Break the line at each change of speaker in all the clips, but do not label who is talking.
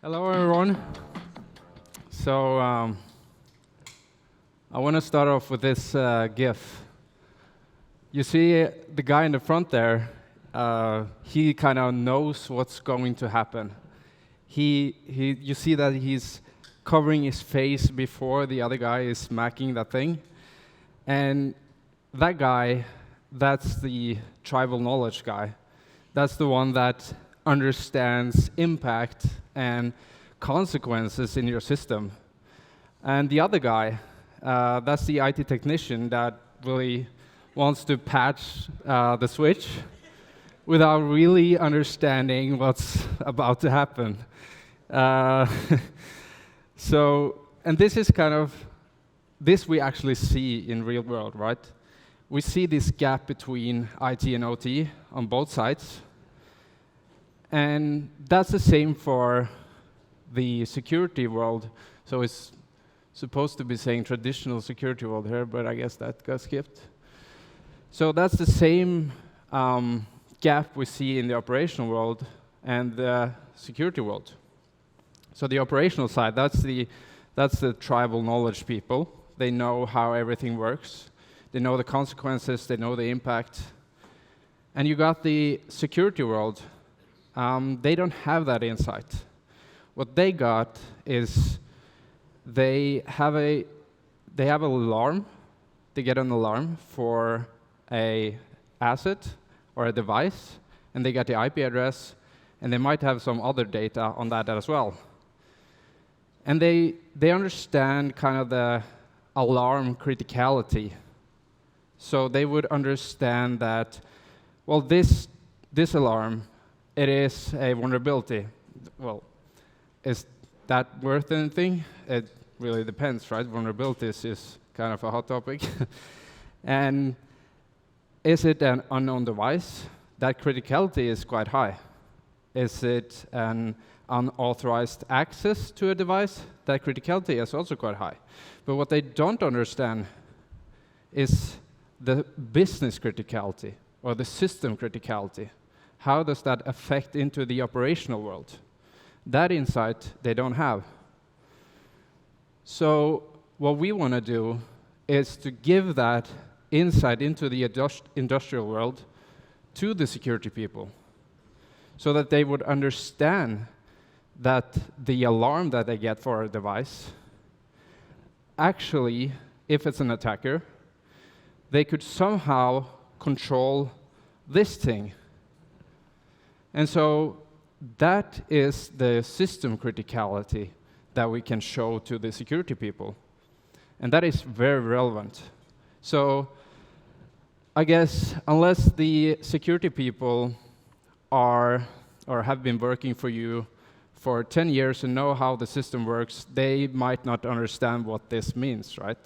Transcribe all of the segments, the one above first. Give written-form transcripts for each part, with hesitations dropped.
Hello, everyone. So I want to start off with this GIF. You see the guy in the front there, he kind of knows what's going to happen. You see that he's covering his face before the other guy is smacking that thing. And that guy, that's the tribal knowledge guy. That's the one that understands impact and consequences in your system. And the other guy, that's the IT technician that really wants to patch the switch without really understanding what's about to happen. And this is kind of, this we actually see in real world, right? We see this gap between IT and OT on both sides. And that's the same for the security world. So it's supposed to be saying traditional security world here, but I guess that got skipped. So that's the same gap we see in the operational world and the security world. So the operational side, that's the tribal knowledge people. They know how everything works. They know the consequences. They know the impact. And you got the security world. They don't have that insight. What they got is they have an alarm. They get an alarm for a asset or a device, and they get the IP address, and they might have some other data on that as well. And they understand kind of the alarm criticality. So they would understand that, well, this alarm, it is a vulnerability. Well, is that worth anything? It really depends, right? Vulnerabilities is kind of a hot topic. And is it an unknown device? That criticality is quite high. Is it an unauthorized access to a device? That criticality is also quite high. But what they don't understand is the business criticality or the system criticality. How does that affect into the operational world? That insight they don't have. So what we want to do is to give that insight into the industrial world to the security people so that they would understand that the alarm that they get for a device, actually, if it's an attacker, they could somehow control this thing. And so that is the system criticality that we can show to the security people. And that is very relevant. So I guess unless the security people are or have been working for you for 10 years and know how the system works, they might not understand what this means, right?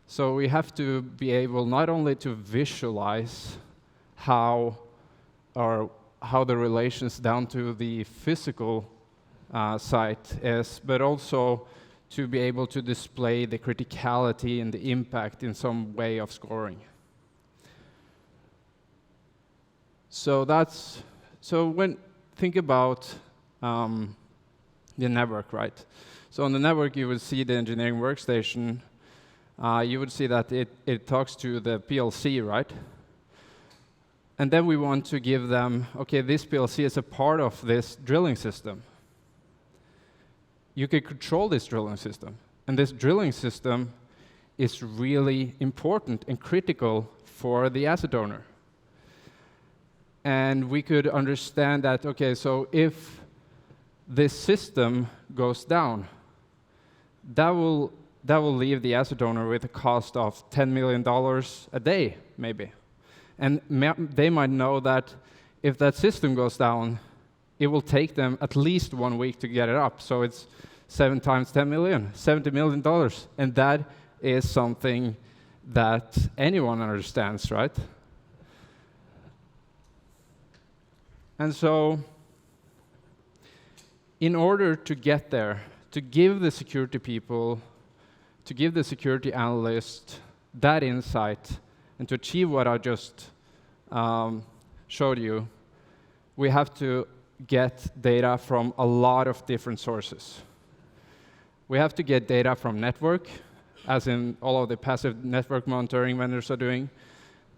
So we have to be able not only to visualize how the relations down to the physical site is, but also to be able to display the criticality and the impact in some way of scoring. So think about the network, right? So on the network, you would see the engineering workstation. You would see that it talks to the PLC, right? And then we want to give them, okay, this PLC is a part of this drilling system. You can control this drilling system. And this drilling system is really important and critical for the asset owner. And we could understand that, okay, so if this system goes down, that will leave the asset owner with a cost of $10 million a day, maybe. And they might know that if that system goes down, it will take them at least 1 week to get it up. So it's 7 times 10 million, $70 million. And that is something that anyone understands, right? And so in order to get there, to give the security people, to give the security analyst that insight, and to achieve what I just showed you, we have to get data from a lot of different sources. We have to get data from network, as in all of the passive network monitoring vendors are doing.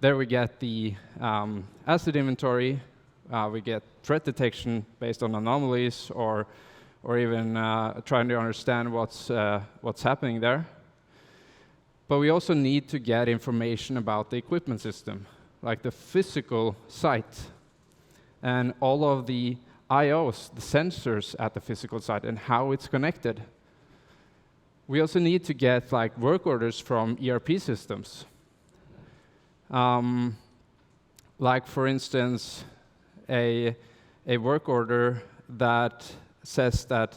There we get the asset inventory. We get threat detection based on anomalies, or even trying to understand what's happening there. But we also need to get information about the equipment system, like the physical site, and all of the I/Os, the sensors at the physical site, and how it's connected. We also need to get like work orders from ERP systems. Like for instance, a work order that says that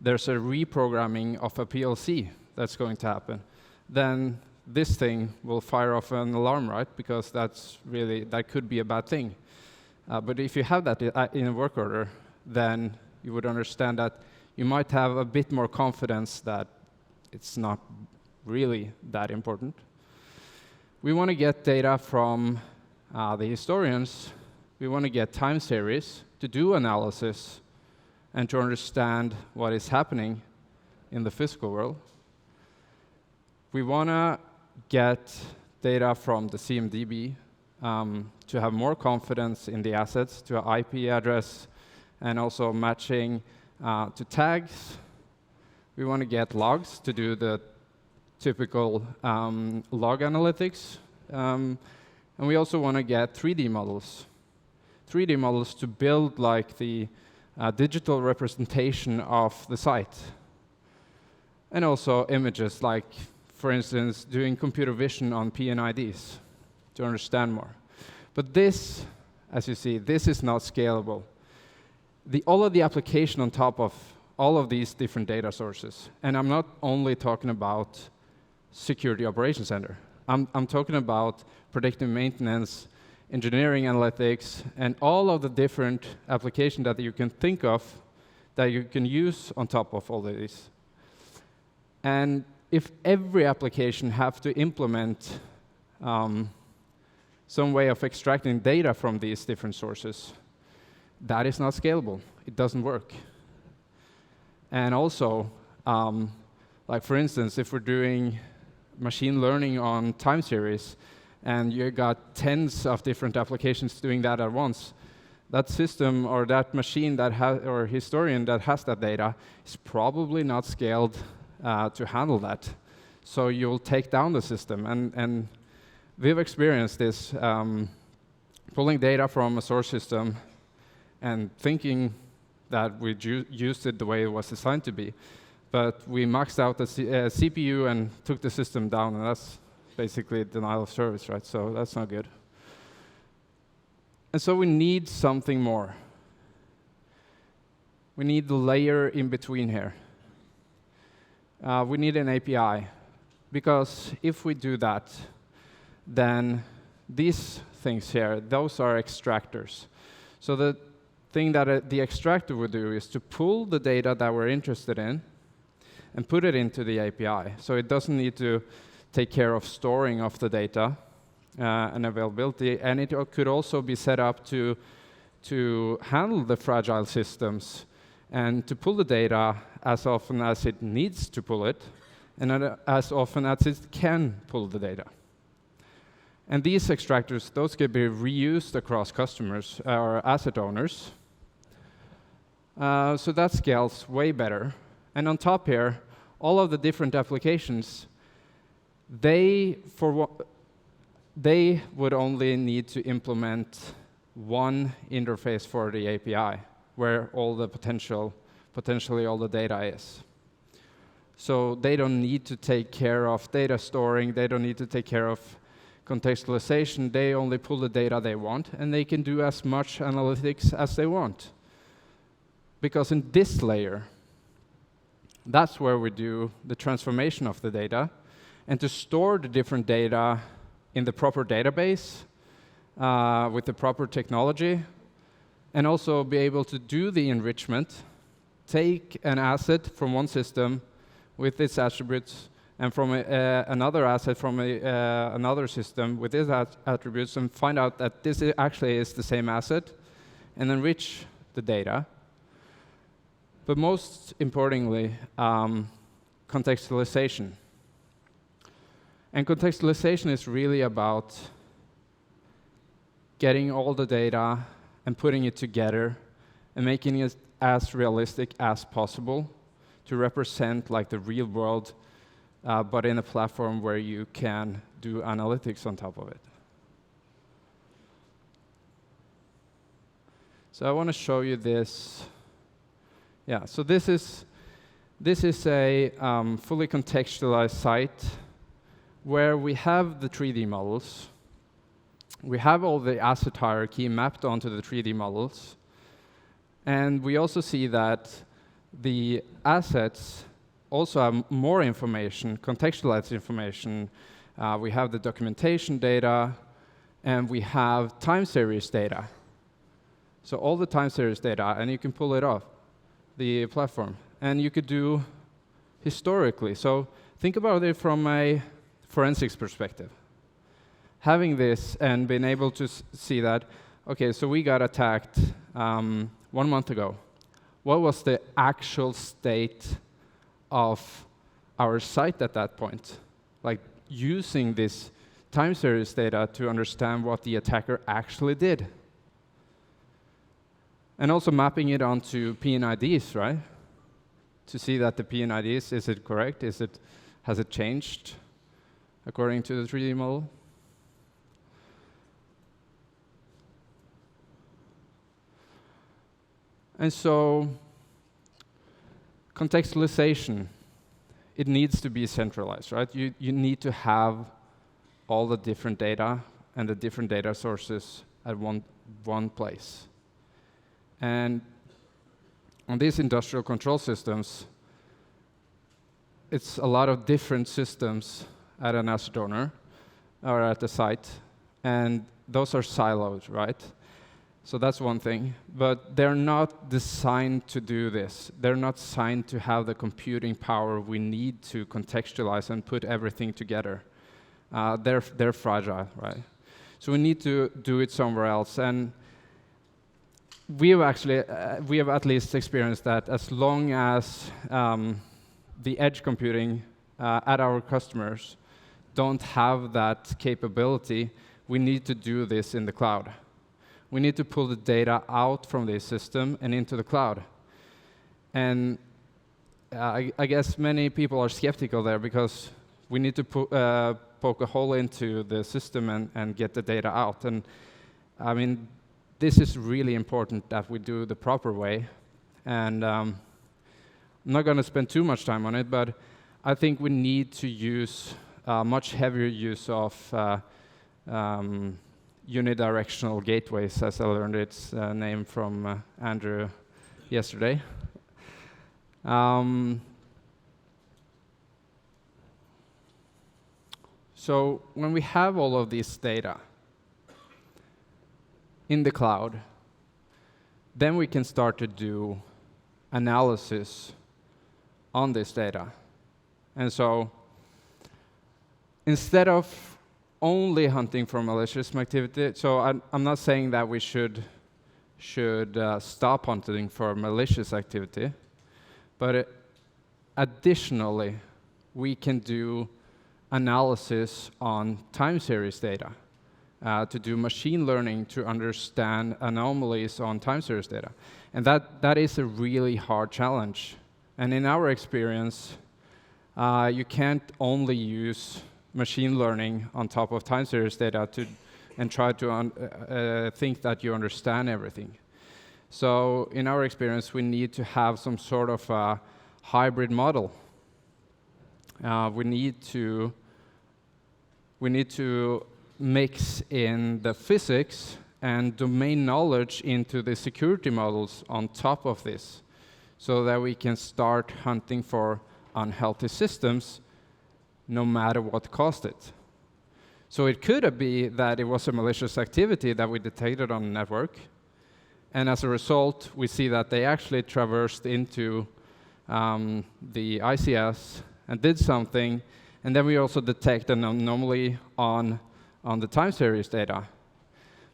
there's a reprogramming of a PLC that's going to happen. Then this thing will fire off an alarm, right? Because that could be a bad thing. But if you have that in a work order, then you would understand that you might have a bit more confidence that it's not really that important. We want to get data from the historians. We want to get time series to do analysis and to understand what is happening in the physical world. We want to get data from the CMDB to have more confidence in the assets, to an IP address, and also matching to tags. We want to get logs to do the typical log analytics. And we also want to get 3D models. 3D models to build like the digital representation of the site. And also images, like, for instance, doing computer vision on PNIDs to understand more. But this, as you see, this is not scalable. All of the application on top of all of these different data sources, and I'm not only talking about security operations center. I'm talking about predictive maintenance, engineering analytics, and all of the different applications that you can think of that you can use on top of all of these. And if every application have to implement some way of extracting data from these different sources, that is not scalable. It doesn't work. And also, like for instance, if we're doing machine learning on time series, and you got tens of different applications doing that at once, that system or that machine or historian that has that data is probably not scaled to handle that. So you'll take down the system. And we've experienced this, pulling data from a source system and thinking that we used it the way it was designed to be. But we maxed out the CPU and took the system down, and that's basically denial of service, right? So that's not good. And so we need something more. We need the layer in between here. We need an API, because if we do that, then these things here, those are extractors. So the thing that the extractor would do is to pull the data that we're interested in and put it into the API. So it doesn't need to take care of storing of the data and availability. And it could also be set up to handle the fragile systems and to pull the data as often as it needs to pull it, and as often as it can pull the data. And these extractors, those can be reused across customers or asset owners. So that scales way better. And on top here, all of the different applications, they would only need to implement one interface for the API, where all the potentially all the data is. So they don't need to take care of data storing, they don't need to take care of contextualization, they only pull the data they want, and they can do as much analytics as they want. Because in this layer, that's where we do the transformation of the data, and to store the different data in the proper database with the proper technology, and also be able to do the enrichment, take an asset from one system with its attributes, and from another asset from another system with its attributes, and find out that this actually is the same asset, and enrich the data. But most importantly, contextualization. And contextualization is really about getting all the data and putting it together and making it as realistic as possible to represent like the real world, but in a platform where you can do analytics on top of it. So I want to show you this. Yeah, so this is a fully contextualized site where we have the 3D models. We have all the asset hierarchy mapped onto the 3D models. And we also see that the assets also have more information, contextualized information. We have the documentation data, and we have time series data. So all the time series data, and you can pull it off the platform. And you could do historically. So think about it from a forensics perspective. Having this and being able to see that, okay, so we got attacked 1 month ago. What was the actual state of our site at that point? Like using this time series data to understand what the attacker actually did. And also mapping it onto PNIDs, right? To see that the PNIDs, is it correct? Has it changed according to the 3D model? And so, contextualization, it needs to be centralized, right? You need to have all the different data and the different data sources at one place. And on these industrial control systems, it's a lot of different systems at an asset owner or at the site, and those are siloed, right? So that's one thing, but they're not designed to do this. They're not designed to have the computing power we need to contextualize and put everything together. They're fragile, right? So we need to do it somewhere else. And we have at least experienced that as long as the edge computing at our customers don't have that capability, we need to do this in the cloud. We need to pull the data out from this system and into the cloud. And I guess many people are skeptical there because we need to poke a hole into the system and get the data out. And I mean, this is really important that we do the proper way. And I'm not going to spend too much time on it, but I think we need to use much heavier use of unidirectional gateways, as I learned its name from Andrew yesterday. So when we have all of this data in the cloud, then we can start to do analysis on this data. And so instead of only hunting for malicious activity, so I'm not saying that we should stop hunting for malicious activity, but additionally, we can do analysis on time series data, to do machine learning to understand anomalies on time series data. And that is a really hard challenge. And in our experience, you can't only use machine learning on top of time series data and try to think that you understand everything. So in our experience, we need to have some sort of a hybrid model. We need to mix in the physics and domain knowledge into the security models on top of this, so that we can start hunting for unhealthy systems no matter what caused it. So it could be that it was a malicious activity that we detected on the network, and as a result, we see that they actually traversed into the ICS and did something, and then we also detect an anomaly on the time series data.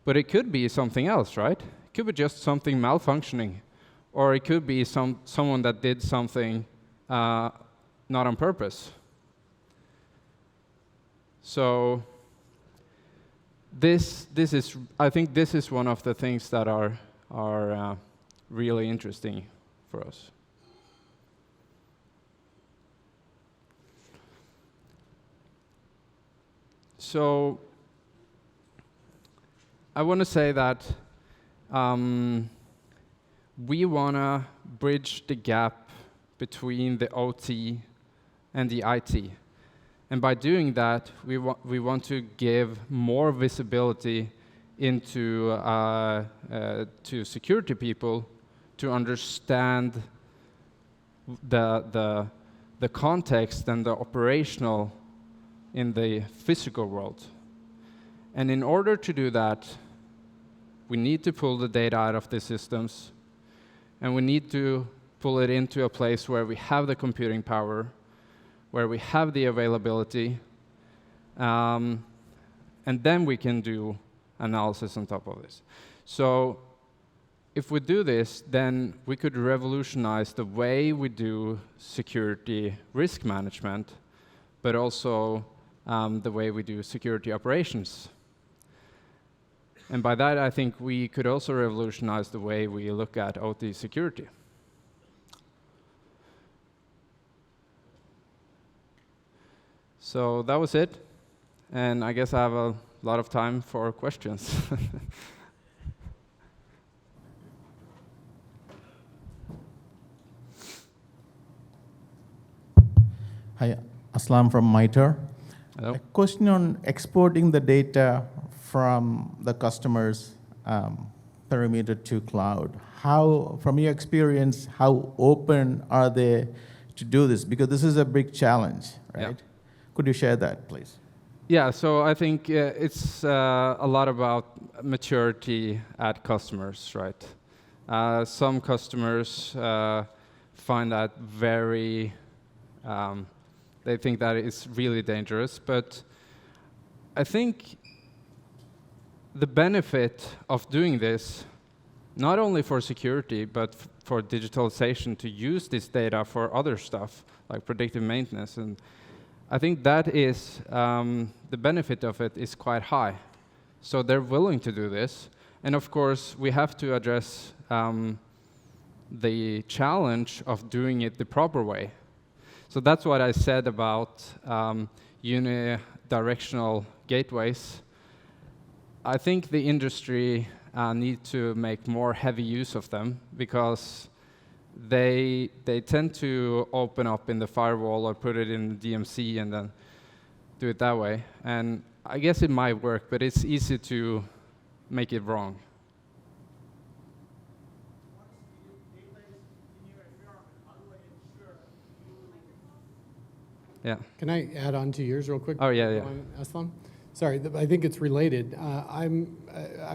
But it could be something else, right? It could be just something malfunctioning, or it could be someone that did something not on purpose. So I think this is one of the things that are really interesting for us. So I want to say that we want to bridge the gap between the OT and the IT. And by doing that, we want to give more visibility into to security people to understand the context and the operational in the physical world. And in order to do that, we need to pull the data out of the systems, and we need to pull it into a place where we have the computing power, where we have the availability, and then we can do analysis on top of this. So if we do this, then we could revolutionize the way we do security risk management, but also the way we do security operations. And by that, I think we could also revolutionize the way we look at OT security. So that was it, and I guess I have a lot of time for questions.
Hi, Aslam from MITRE.
Hello.
A question on exporting the data from the customer's perimeter to cloud. How, from your experience, how open are they to do this? Because this is a big challenge, right?
Yeah.
Could you share that, please?
Yeah, so I think it's a lot about maturity at customers, right? Some customers find that very, they think that it's really dangerous, but I think the benefit of doing this, not only for security, but for digitalization, to use this data for other stuff, like predictive maintenance, and I think that is, the benefit of it is quite high. So they're willing to do this. And of course, we have to address the challenge of doing it the proper way. So that's what I said about unidirectional gateways. I think the industry needs to make more heavy use of them, because they tend to open up in the firewall or put it in the DMC and then do it that way. And I guess it might work, but it's easy to make it wrong. Yeah.
Can I add on to yours real quick?
Oh, yeah.
Aslam? Sorry, I think it's related. I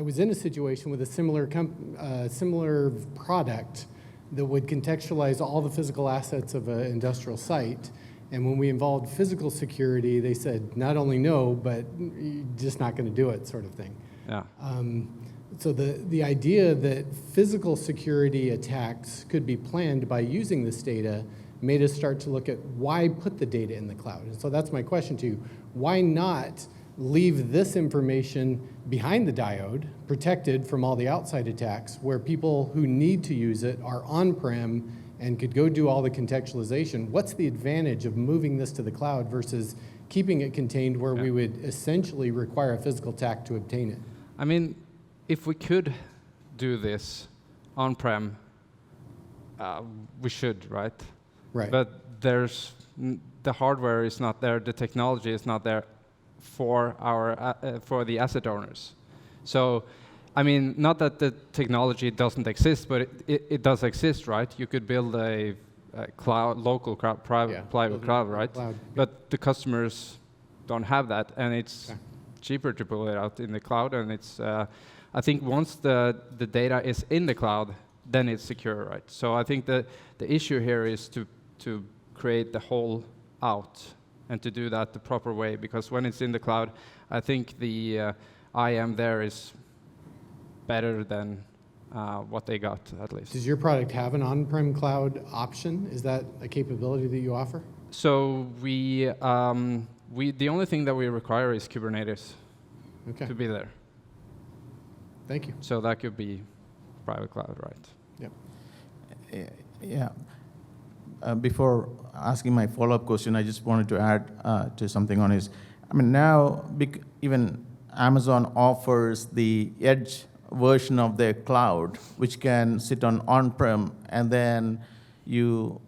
was in a situation with a similar product that would contextualize all the physical assets of an industrial site. And when we involved physical security, they said, not only no, but you're just not going to do it, sort of thing.
Yeah.
So the idea that physical security attacks could be planned by using this data made us start to look at why put the data in the cloud. And so that's my question to you. Why not leave this information behind the diode, protected from all the outside attacks, where people who need to use it are on-prem and could go do all the contextualization? What's the advantage of moving this to the cloud versus keeping it contained where we would essentially require a physical attack to obtain it?
I mean, if we could do this on-prem, we should, right?
Right.
But the hardware is not there, the technology is not there for for the asset owners. So, I mean, not that the technology doesn't exist, but it does exist, right? You could build a cloud, local cloud, private cloud, right?
Cloud.
But the customers don't have that, and it's cheaper to pull it out in the cloud. And it's, I think, once the data is in the cloud, then it's secure, right? So I think the issue here is to create the whole out, and to do that the proper way, because when it's in the cloud, I think the IAM there is better than what they got, at least.
Does your product have an on-prem cloud option? Is that a capability that you offer?
So the only thing that we require is Kubernetes to be there.
Thank you.
So that could be private cloud, right?
Yeah. Before asking my follow-up question, I just wanted to add to something on this. I mean, now even Amazon offers the edge version of their cloud, which can sit on-prem, and then you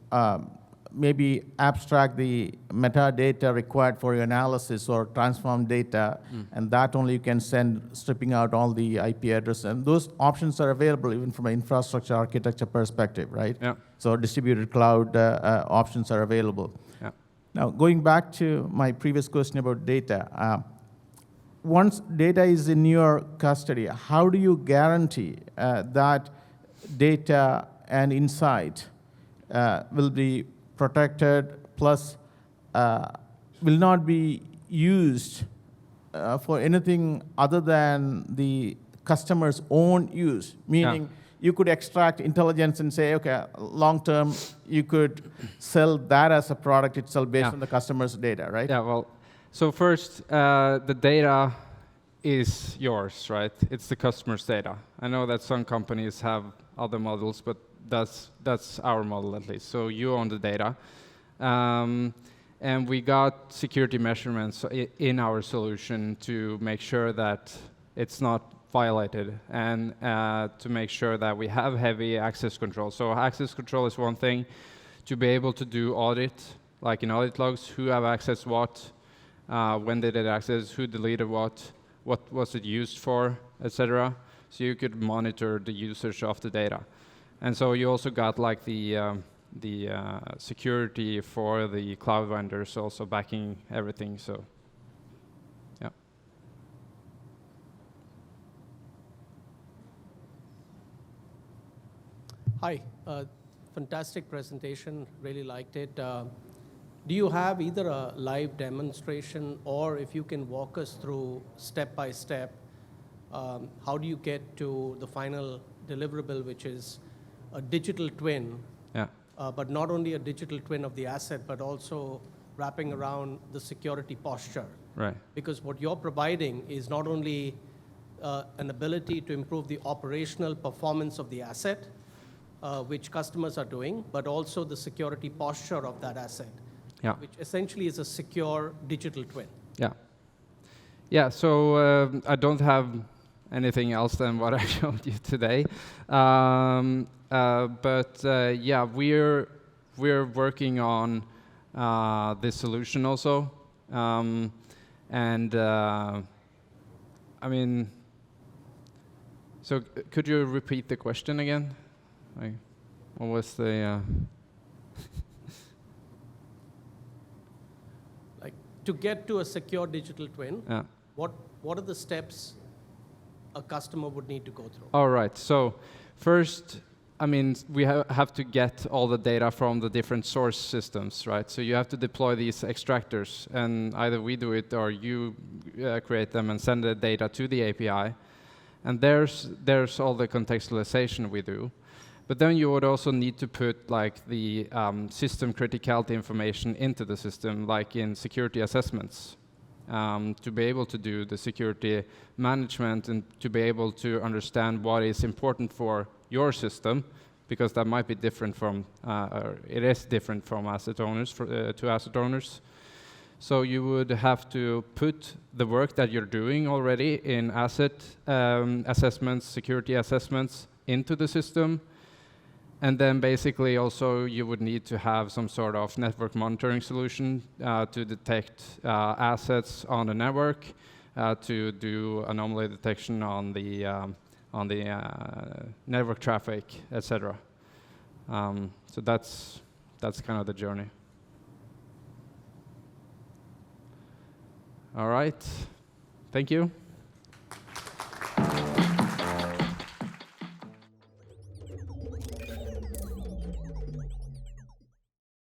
maybe abstract the metadata required for your analysis or transform data, and that only you can send, stripping out all the IP address. And those options are available even from an infrastructure architecture perspective, right?
Yeah.
So distributed cloud options are available.
Yeah.
Now, going back to my previous question about data, once data is in your custody, how do you guarantee that data and insight will be protected, plus will not be used for anything other than the customer's own use? Meaning, you could extract intelligence and say, okay, long term, you could sell that as a product itself based on the customer's data, right?
Yeah, well, so first, the data is yours, right? It's the customer's data. I know that some companies have other models, but that's our model at least. So you own the data. And we got security measurements in our solution to make sure that it's not violated, and to make sure that we have heavy access control. So access control is one thing. To be able to do audit, like in audit logs, who have access what, when they did access, who deleted what was it used for, etc. So you could monitor the usage of the data. And so you also got like the security for the cloud vendors also backing everything. So, yeah.
Hi, fantastic presentation, really liked it. Do you have either a live demonstration, or if you can walk us through step by step, how do you get to the final deliverable, which is a digital twin, but not only a digital twin of the asset, but also wrapping around the security posture?
Right.
Because what you're providing is not only an ability to improve the operational performance of the asset, which customers are doing, but also the security posture of that asset, which essentially is a secure digital twin.
Yeah, so I don't have anything else than what I showed you today. Yeah, we're working on this solution also. I mean, so could you repeat the question again? Like, what was the...
Like, to get to a secure digital twin, what are the steps a customer would need to go through?
All right, so first, I mean, we have to get all the data from the different source systems, right? So you have to deploy these extractors, and either we do it or you create them and send the data to the API. And there's all the contextualization we do. But then you would also need to put like the system criticality information into the system, like in security assessments, to be able to do the security management and to be able to understand what is important for your system, because that might be different from, or it is different from asset owners to asset owners. So you would have to put the work that you're doing already in asset assessments, security assessments into the system. And then basically also you would need to have some sort of network monitoring solution to detect assets on the network, to do anomaly detection on the network traffic, etc. So that's kind of the journey. All right, thank you.